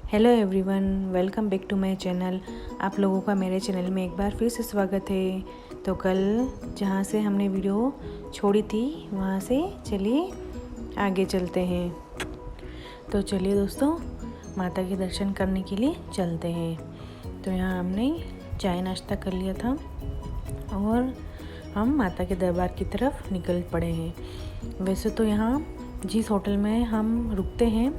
Hello everyone, welcome back to my channel. आप लोगों का मेरे चैनल में एक बार फिर से स्वागत है। तो कल जहाँ से हमने वीडियो छोड़ी थी वहाँ से चलिए आगे चलते हैं। तो चलिए दोस्तों, माता के दर्शन करने के लिए चलते हैं। तो यहाँ हमने चाय नाश्ता कर लिया था और हम माता के दरबार की तरफ निकल पड़े हैं। वैसे तो यहाँ जिस होटल में हम रुकते हैं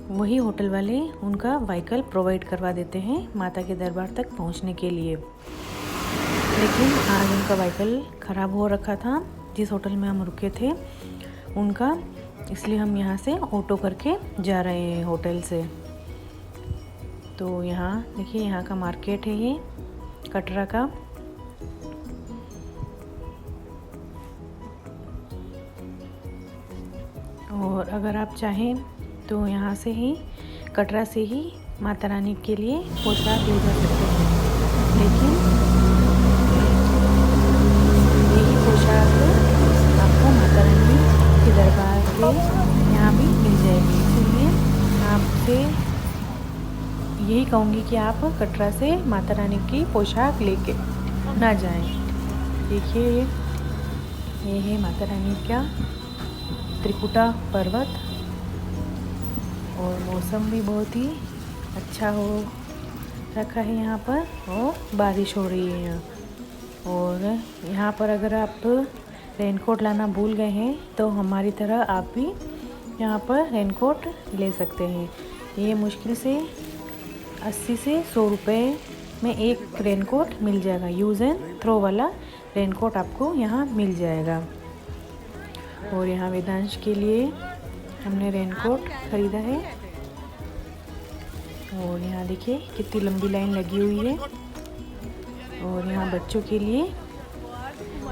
वही होटल वाले उनका व्हीकल प्रोवाइड करवा देते हैं माता के दरबार तक पहुंचने के लिए, लेकिन आज उनका व्हीकल ख़राब हो रखा था जिस होटल में हम रुके थे उनका, इसलिए हम यहाँ से ऑटो करके जा रहे हैं होटल से। तो यहाँ देखिए, यहाँ का मार्केट है ये कटरा का। और अगर आप चाहें तो यहाँ से ही कटरा से ही माता रानी के लिए पोशाक ले जा सकते हैं, लेकिन यही पोशाक आपको माता रानी के दरबार के यहाँ भी मिल जाएगी। इसलिए आपसे यही कहूँगी कि आप कटरा से माता रानी की पोशाक लेके ना जाएं। देखिए ये है माता रानी का त्रिकुटा पर्वत और मौसम भी बहुत ही अच्छा हो रखा है यहाँ पर, और बारिश हो रही है यहाँ। और यहाँ पर अगर आप रेनकोट लाना भूल गए हैं तो हमारी तरह आप भी यहाँ पर रेनकोट ले सकते हैं। ये मुश्किल से 80 से 100 रुपये में एक रेनकोट मिल जाएगा। यूज़ एंड थ्रो वाला रेनकोट आपको यहाँ मिल जाएगा। और यहाँ वेदांश के लिए हमने रेनकोट ख़रीदा है। और यहाँ देखिए कितनी लंबी लाइन लगी हुई है। और यहाँ बच्चों के लिए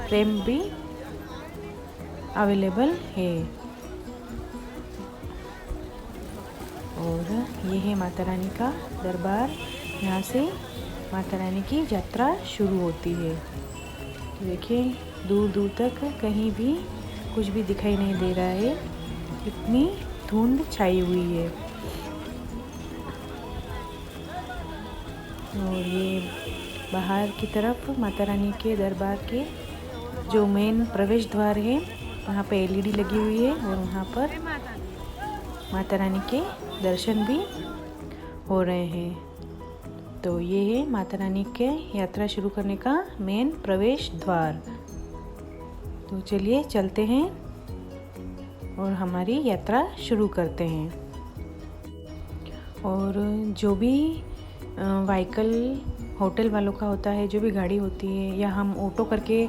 प्रेम भी अवेलेबल है। और ये है माता रानी का दरबार। यहाँ से माता रानी की यात्रा शुरू होती है। तो देखिए दूर दूर तक कहीं भी कुछ भी दिखाई नहीं दे रहा है, इतनी धुंध छाई हुई है। और ये बाहर की तरफ माता रानी के दरबार के जो मेन प्रवेश द्वार है वहाँ पे एलईडी लगी हुई है और वहाँ पर माता रानी के दर्शन भी हो रहे हैं। तो ये है माता रानी के यात्रा शुरू करने का मेन प्रवेश द्वार। तो चलिए चलते हैं और हमारी यात्रा शुरू करते हैं। और जो भी व्हीकल होटल वालों का होता है, जो भी गाड़ी होती है या हम ऑटो करके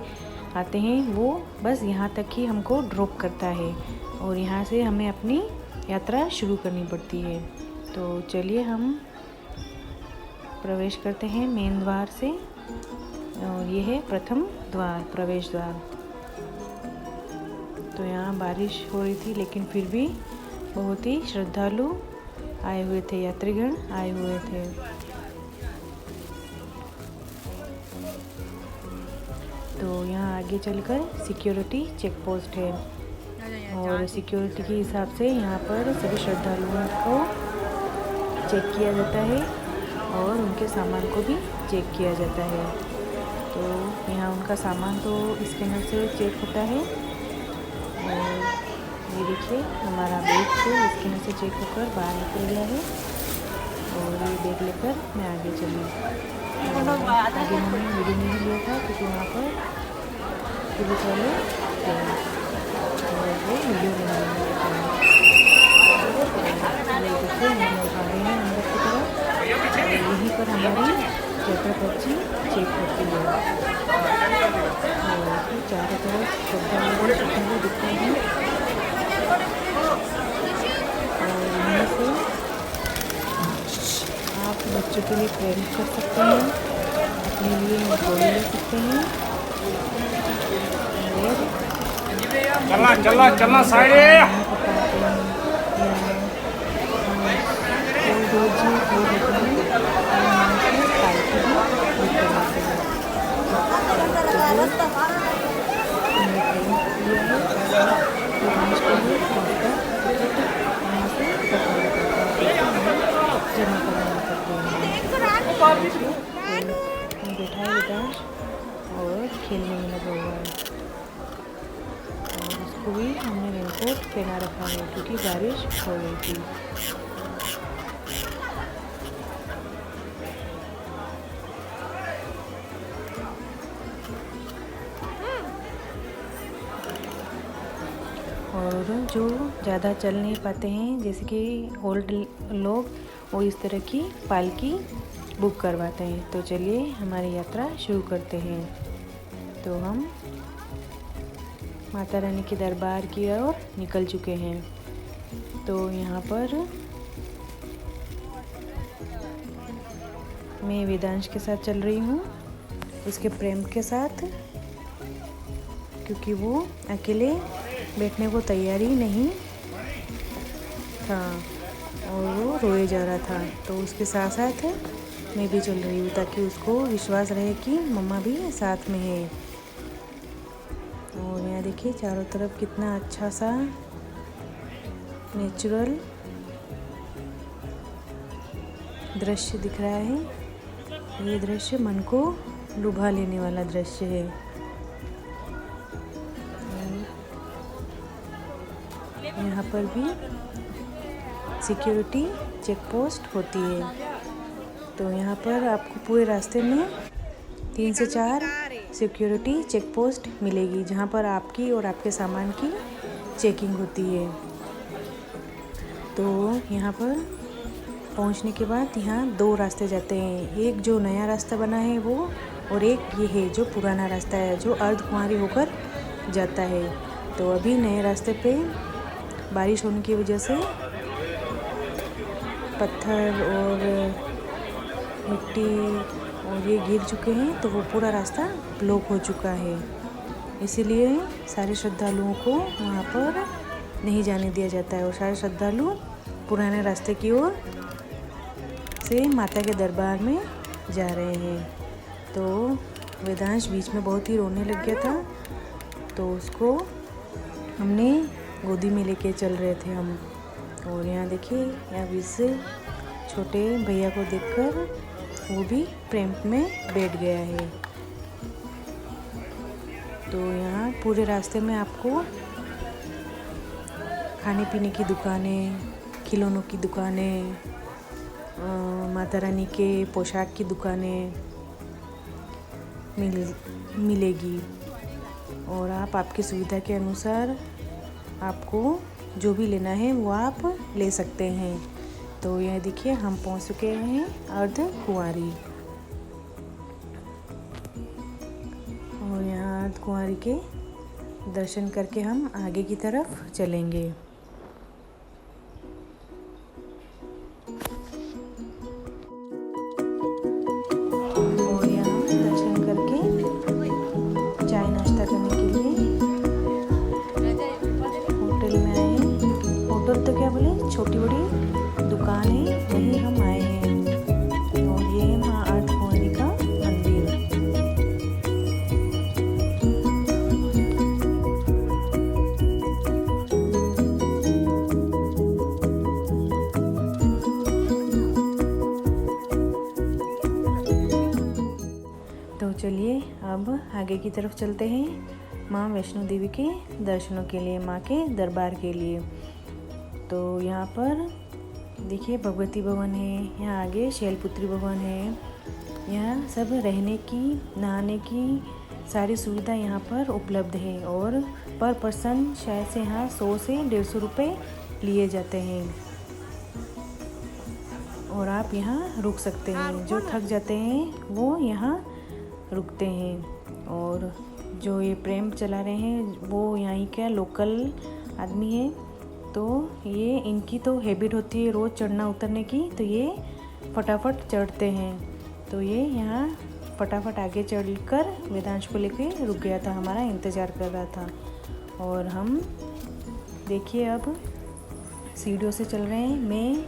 आते हैं, वो बस यहाँ तक ही हमको ड्रॉप करता है और यहाँ से हमें अपनी यात्रा शुरू करनी पड़ती है। तो चलिए हम प्रवेश करते हैं मेन द्वार से। और ये है प्रथम द्वार, प्रवेश द्वार। तो यहाँ बारिश हो रही थी लेकिन फिर भी बहुत ही श्रद्धालु आए हुए थे, यात्रीगण आए हुए थे। तो यहाँ आगे चलकर सिक्योरिटी चेक पोस्ट है और सिक्योरिटी के हिसाब से यहाँ पर सभी श्रद्धालुओं को चेक किया जाता है और उनके सामान को भी चेक किया जाता है। तो यहाँ उनका सामान तो स्कैनर से चेक होता है। और ये देखिए हमारा बैग से स्कैनर से चेक होकर बाहर निकल गया है। और ये बैग लेकर मैं आगे चली। आगे मैंने वीडियो नहीं लिया था क्योंकि वहाँ पर पुलिस वाले थे और वो वीडियो बनाने लगे थे। देखिए हम लोग आ गए हैं अंदर की तरफ। यहीं पर हमारी यात्रा पर्ची चेक होती है। और चारों तरफ श्रद्धालु दिखते हैं। और यहाँ से आप बच्चों के लिए प्रेरित कर सकते हैं, अपने लिए गोली ले सकते हैं। चलना चलना साइड जमा करवाना पड़ते हैं। बैठा है वेदांश और खेलने में लगा हुआ है। और उसको भी हमने रेनकोट पहना रखा है क्योंकि बारिश हो रही थी। और जो ज़्यादा चल नहीं पाते हैं, जैसे कि ओल्ड लोग, वो इस तरह की पालकी बुक करवाते हैं। तो चलिए हमारी यात्रा शुरू करते हैं। तो हम माता रानी के दरबार की ओर निकल चुके हैं। तो यहाँ पर मैं वेदांश के साथ चल रही हूँ, उसके प्रेम के साथ, क्योंकि वो अकेले बैठने को तैयार ही नहीं था और वो रोए जा रहा था। तो उसके साथ साथ मैं भी चल रही हूँ ताकि उसको विश्वास रहे कि मम्मा भी साथ में है। और यहाँ देखिए चारों तरफ कितना अच्छा सा नेचुरल दृश्य दिख रहा है। ये दृश्य मन को लुभा लेने वाला दृश्य है। यहाँ पर भी सिक्योरिटी चेक पोस्ट होती है। तो यहाँ पर आपको पूरे रास्ते में 3 से 4 सिक्योरिटी चेक पोस्ट मिलेगी, जहाँ पर आपकी और आपके सामान की चेकिंग होती है। तो यहाँ पर पहुँचने के बाद यहाँ 2 रास्ते जाते हैं, एक जो नया रास्ता बना है वो, और एक ये है जो पुराना रास्ता है जो अर्धकुंवारी होकर जाता है। तो अभी नए रास्ते पे बारिश होने की वजह से पत्थर और मिट्टी और ये गिर चुके हैं, तो वो पूरा रास्ता ब्लॉक हो चुका है। इसीलिए सारे श्रद्धालुओं को वहाँ पर नहीं जाने दिया जाता है और सारे श्रद्धालु पुराने रास्ते की ओर से माता के दरबार में जा रहे हैं। तो वेदांश बीच में बहुत ही रोने लग गया था, तो उसको हमने गोदी में लेके चल रहे थे हम। और यहाँ देखिए, यहाँ बीच से छोटे भैया को देखकर वो भी प्रेम में बैठ गया है। तो यहाँ पूरे रास्ते में आपको खाने पीने की दुकानें, खिलौनों की दुकानें, माता रानी के पोशाक की दुकानें मिलेगी। और आप आपकी सुविधा के अनुसार आपको जो भी लेना है वो आप ले सकते हैं। तो यह देखिए हम पहुंच चुके हैं अर्धकुंवारी। और यहाँ अर्धकुंवारी के दर्शन करके हम आगे की तरफ चलेंगे। और यहाँ दर्शन करके चाय नाश्ता करने के लिए होटल में आए हैं। होटल तो क्या बोले, छोटी बड़ी दुकान है, वहीं हम आए हैं। और ये है माँ अर्धकुंवारी का मंदिर। तो चलिए अब आगे की तरफ चलते हैं, माँ वैष्णो देवी के दर्शनों के लिए, माँ के दरबार के लिए। तो यहाँ पर देखिए भगवती भवन है, यहाँ आगे शैलपुत्री भवन है। यहाँ सब रहने की, नहाने की सारी सुविधा यहाँ पर उपलब्ध है। और पर पर्सन शायद से यहाँ 100 से 150 रुपये लिए जाते हैं। और आप यहाँ रुक सकते हैं, जो थक जाते हैं वो यहाँ रुकते हैं। और जो ये प्रेम चला रहे हैं वो यहाँ का लोकल आदमी है, तो ये इनकी तो हैबिट होती है रोज़ चढ़ना उतरने की, तो ये फटाफट चढ़ते हैं। तो ये यहाँ फटाफट आगे चढ़कर वेदांश को लेके रुक गया था, हमारा इंतज़ार कर रहा था। और हम देखिए अब सीढ़ियों से चल रहे हैं, मैं,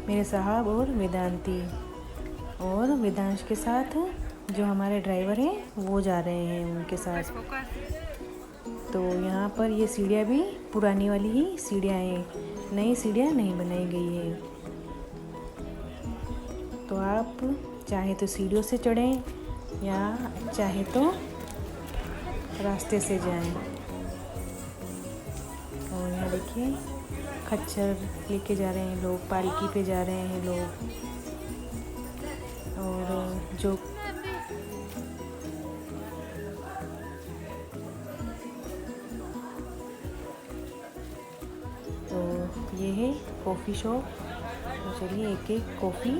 मेरे साहब और वेदांती, और वेदांश के साथ जो हमारे ड्राइवर हैं वो जा रहे हैं उनके साथ। तो यहाँ पर ये सीढ़ियाँ भी पुरानी वाली ही सीढ़ियाँ हैं, नई सीढ़ियाँ नहीं बनाई गई है। तो आप चाहे तो सीढ़ियों से चढ़ें या चाहे तो रास्ते से जाएं। और यहाँ देखिए खच्चर लेके जा रहे हैं लोग, पालकी पे जा रहे हैं लोग। और जो तो ये है कॉफ़ी शॉप। तो चलिए एक एक कॉफ़ी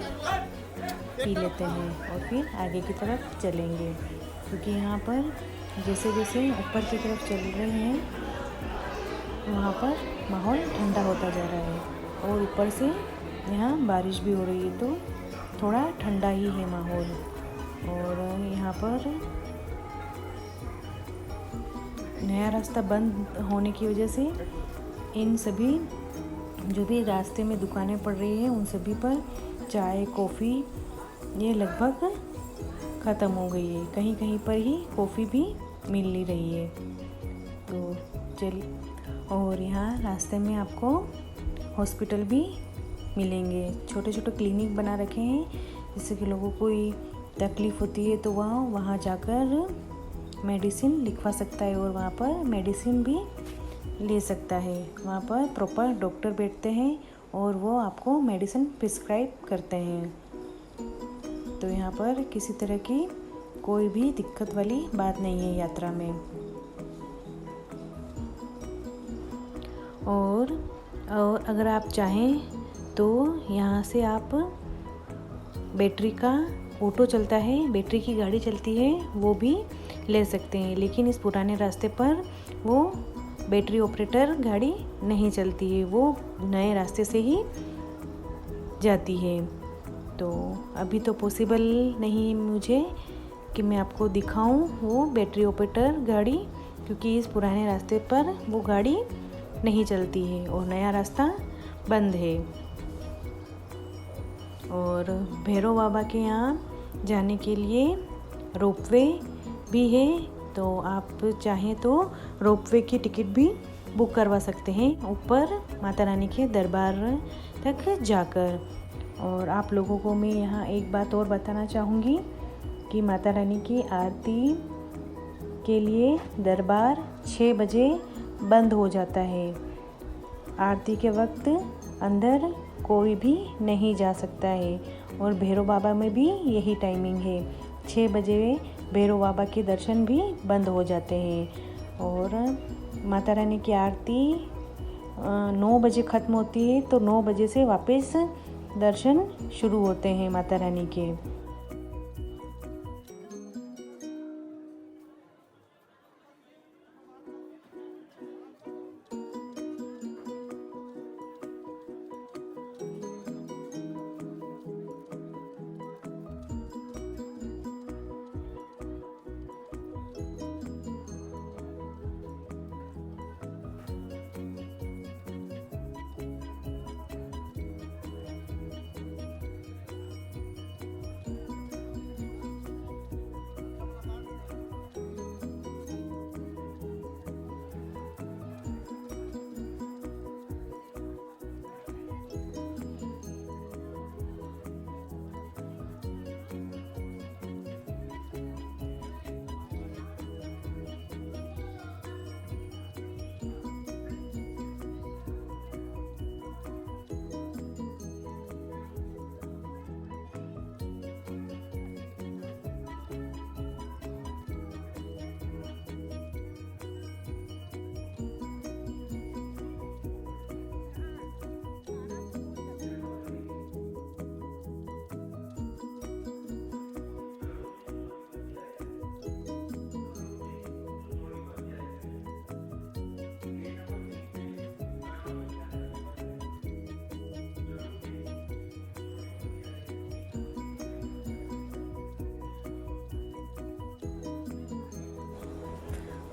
पी लेते हैं और फिर आगे की तरफ चलेंगे, क्योंकि यहाँ पर जैसे जैसे ऊपर की तरफ चल रहे हैं वहाँ पर माहौल ठंडा होता जा रहा है और ऊपर से यहाँ बारिश भी हो रही है, तो थोड़ा ठंडा ही है माहौल। और यहाँ पर नया रास्ता बंद होने की वजह से इन सभी जो भी रास्ते में दुकानें पड़ रही हैं उन सभी पर चाय कॉफ़ी ये लगभग ख़त्म हो गई है। कहीं कहीं पर ही कॉफ़ी भी मिल नहीं रही है। तो चलिए, और यहाँ रास्ते में आपको हॉस्पिटल भी मिलेंगे। छोटे छोटे क्लिनिक बना रखे हैं, जिससे कि लोगों को कोई तकलीफ़ होती है तो वहाँ जाकर मेडिसिन लिखवा सकता है और वहाँ पर मेडिसिन भी ले सकता है। वहाँ पर प्रॉपर डॉक्टर बैठते हैं और वो आपको मेडिसिन प्रिस्क्राइब करते हैं। तो यहाँ पर किसी तरह की कोई भी दिक्कत वाली बात नहीं है यात्रा में। और अगर आप चाहें तो यहाँ से आप बैटरी का ऑटो चलता है, बैटरी की गाड़ी चलती है, वो भी ले सकते हैं। लेकिन इस पुराने रास्ते पर वो बैटरी ऑपरेटर गाड़ी नहीं चलती है, वो नए रास्ते से ही जाती है। तो अभी तो पॉसिबल नहीं मुझे कि मैं आपको दिखाऊं वो बैटरी ऑपरेटर गाड़ी, क्योंकि इस पुराने रास्ते पर वो गाड़ी नहीं चलती है और नया रास्ता बंद है। और भैरव बाबा के यहाँ जाने के लिए रोपवे भी है, तो आप चाहें तो रोपवे की टिकट भी बुक करवा सकते हैं ऊपर माता रानी के दरबार तक जाकर। और आप लोगों को मैं यहाँ एक बात और बताना चाहूँगी कि माता रानी की आरती के लिए दरबार 6 बजे बंद हो जाता है। आरती के वक्त अंदर कोई भी नहीं जा सकता है और भैरव बाबा में भी यही टाइमिंग है। 6 बजे भैरव बाबा के दर्शन भी बंद हो जाते हैं। और माता रानी की आरती 9 बजे ख़त्म होती है, तो 9 बजे से वापस दर्शन शुरू होते हैं माता रानी के।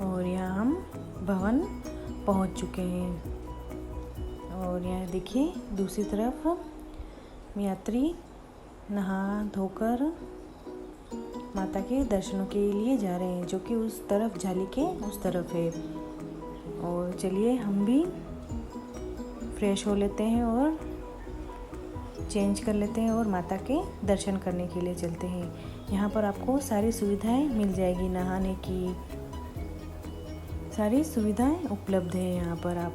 और यहाँ हम भवन पहुँच चुके हैं। और यहाँ देखिए दूसरी तरफ यात्री नहा धोकर माता के दर्शनों के लिए जा रहे हैं, जो कि उस तरफ जाली के उस तरफ है। और चलिए हम भी फ्रेश हो लेते हैं और चेंज कर लेते हैं और माता के दर्शन करने के लिए चलते हैं। यहाँ पर आपको सारी सुविधाएं मिल जाएगी, नहाने की सारी सुविधाएं उपलब्ध है यहाँ पर। आप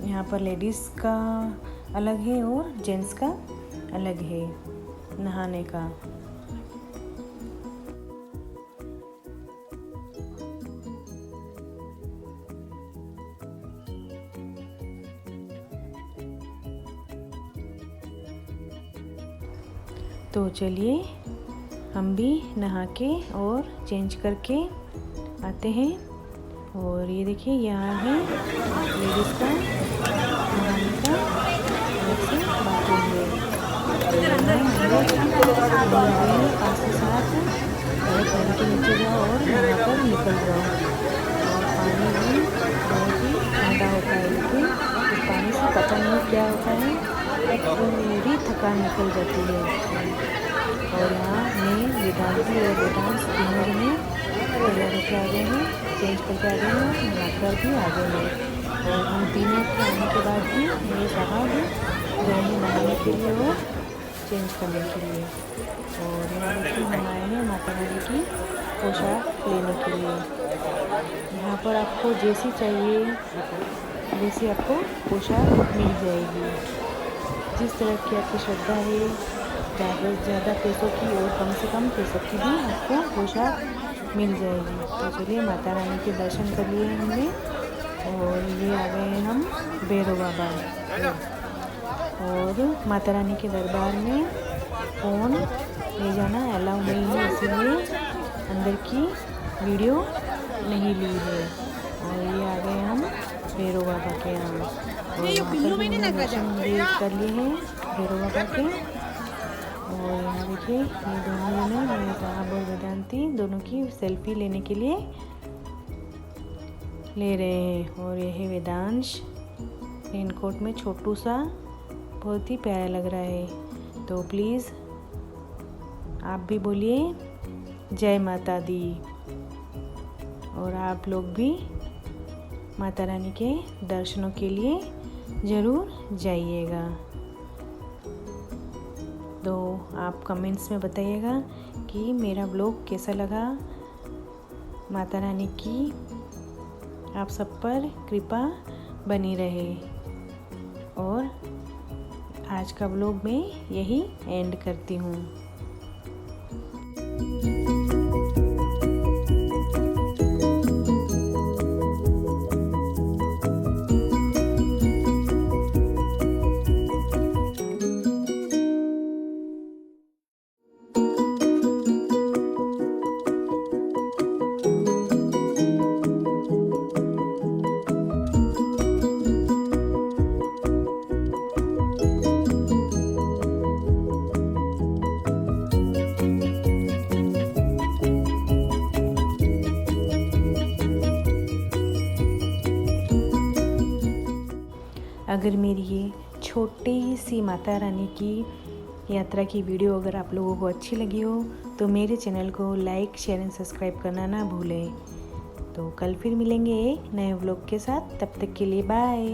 यहाँ पर लेडीज़ का अलग है और जेंट्स का अलग है नहाने का। तो चलिए हम भी नहा के और चेंज करके आते हैं। और ये देखिए यहाँ है लेडीज़ का नहाने का अलग से बाथरूम है। पाँच से सात पानी के नीचे जाओ और नहा कर निकल जाओ। और पानी भी बहुत ही ठंडा होता है, लेकिन इस पानी से पता नहीं क्या होता है, पूरी थकान निकल जाती है। और यहाँ मैं वेदांती और वेदांश तीनों जने तैयार होकर आ गए हैं, चेंज करके आ गए हैं, नहाकर भी आ गए हैं। और हम तीनों के आने के बाद भी मेरे साहब गए हैं नहाने के लिए और चेंज करने के लिए। और यहाँ देखिए हम आए हैं माता रानी की पोशाक लेने के लिए। यहाँ पर आपको जैसी चाहिए वैसी आपको पोशाक मिल जाएगी, जिस तरह की आपकी श्रद्धा है। ज़्यादा से ज़्यादा पैसों की और कम से कम पैसों की भी आपको पोशाक मिल जाएगी। तो चलिए माता रानी के दर्शन कर लिए हमने और ये आ गए हैं हम भैरव बाबा। और माता रानी के दरबार में फ़ोन ले जाना अलाउ नहीं है, इसीलिए अंदर की वीडियो नहीं ली है। और ये आ गए हम भैरव बाबा के यहाँ। और यहाँ पर दर्शन कर लिए हैं भैरव बाबा के। और यहाँ देखिए ये दोनों ने मेरे साहब और वेदांती दोनों की सेल्फी लेने के लिए ले रहे हैं। और यह है वेदांश रेनकोट में छोटू सा, बहुत ही प्यारा लग रहा है। तो प्लीज़ आप भी बोलिए जय माता दी। और आप लोग भी माता रानी के दर्शनों के लिए ज़रूर जाइएगा। तो आप कमेंट्स में बताइएगा कि मेरा ब्लॉग कैसा लगा। माता रानी की आप सब पर कृपा बनी रहे। और आज का ब्लॉग मैं यही एंड करती हूँ। अगर मेरी ये छोटी सी माता रानी की यात्रा की वीडियो अगर आप लोगों को अच्छी लगी हो तो मेरे चैनल को लाइक, शेयर एंड सब्सक्राइब करना ना भूलें। तो कल फिर मिलेंगे एक नए व्लॉग के साथ, तब तक के लिए बाय।